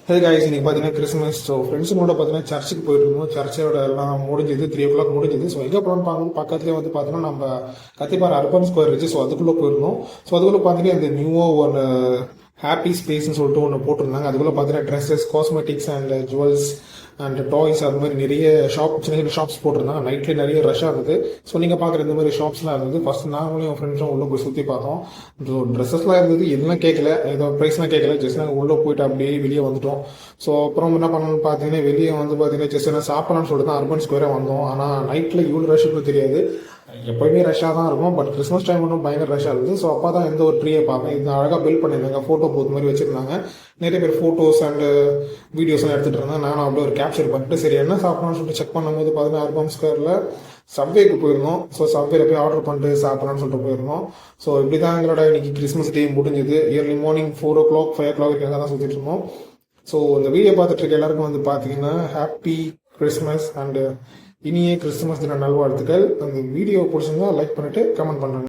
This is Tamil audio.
ஹே காய்ஸ், இன்னைக்கு பார்த்தீங்கன்னா கிறிஸ்மஸ். ஸோ ஃப்ரெண்ட்ஸுங்களோட பார்த்தீங்கன்னா சர்ச்சுக்கு போயிட்டு இருந்தோம். சர்ச்சோட எல்லாம் முடிஞ்சது, 3 o'clock முடிஞ்சது. ஸோ எங்கே போகணும்னு பார்க்கணும், பக்கத்துலேயே வந்து பார்த்தீங்கன்னா நம்ம கத்திப்பாறை அர்பன் ஸ்கொயர் இருந்துச்சு. ஸோ அதுக்குள்ளே போயிருந்தோம். ஸோ அதுக்குள்ளே பார்த்தீங்கன்னா இந்த நியூவாக ஒன்று ஹாப்பி ஸ்பேஸ்ன்னு சொல்லிட்டு ஒன்று போட்டிருந்தாங்க. அதுக்குள்ளே பார்த்தீங்கன்னா dresses, cosmetics and jewels and toys அது மாதிரி நிறைய சின்ன சின்ன ஷாப்ஸ் போட்டிருந்தாங்க. நைட்லேயே நிறைய ரஷ்ஷாக இருந்தது. ஸோ நீங்கள் பார்க்குற இந்த மாதிரி ஷாப்ஸ்லாம் இருந்தது. ஃபர்ஸ்ட் நாங்களும் என் ஃப்ரெண்ட்ஸும் உள்ளே போய் சுற்றி பார்த்தோம். ஸோ ட்ரெஸ்ஸஸ்லாம் இருந்தது, எதுலாம் கேட்கல, ஏதோ ப்ரைஸ்லாம் கேட்கல. ஜஸ்ட் நாங்கள் உள்ளே போயிட்டு அப்படியே வெளியே வந்துட்டோம். ஸோ அப்புறம் என்ன பண்ணணும்னு பார்த்தீங்கன்னா வெளியே வந்து பார்த்தீங்கன்னா ஜஸ்ட் என்ன சாப்பிடலாம்னு சொல்லிட்டு தான் அர்பன் ஸ்கொயராக வந்தோம். ஆனால் நைட்டில் இவ்வளோ ரஷ்ஷுக்கு தெரியாது. எப்போயுமே ரஷ்ஷாக தான் இருக்கும், பட் கிறிஸ்மஸ் டைம் ஒன்றும் பயங்கர ரஷ்ஷாக இருக்குது. ஸோ அப்போ தான் எந்த ஒரு ட்ரீயை பார்ப்பேன். இது அழகாக பில்ட் பண்ணியிருந்தாங்க, ஃபோட்டோ பூத் மாதிரி வச்சுருந்தாங்க. நிறைய பேர் ஃபோட்டோஸ் அண்டு வீடியோஸ்லாம் எடுத்துகிட்டு இருந்தாங்க. நானும் அப்படியே ஒரு கேப்சர் பண்ணிட்டு சரி என்ன சாப்பிட்லான்னு சொல்லிட்டு செக் பண்ணும்போது பார்த்தீங்கன்னா அர்பன் ஸ்கொயரில் சப்வேக்கு போயிருந்தோம். ஸோ சப்வேல போய் ஆர்டர் பண்ணிட்டு சாப்பிட்லான்னு சொல்லிட்டு போயிருந்தோம். ஸோ இப்படி தான் எங்களோட இன்னைக்கு கிறிஸ்மஸ் டே முடிஞ்சது. இயர்லி மார்னிங் 4 o'clock 5 o'clock வரைக்கும் தான் சுற்றிட்டு இருந்தோம். ஸோ இந்த வீடியோ பார்த்துட்டு இருக்க எல்லாருக்கும் வந்து பார்த்தீங்கன்னா ஹாப்பி கிறிஸ்மஸ் அண்டு இனிய கிறிஸ்துமஸ் தின நல்வாழ்த்துக்கள். அந்த வீடியோ பிடிச்சிருந்தா லைக் பண்ணிட்டு கமெண்ட் பண்ணுங்க.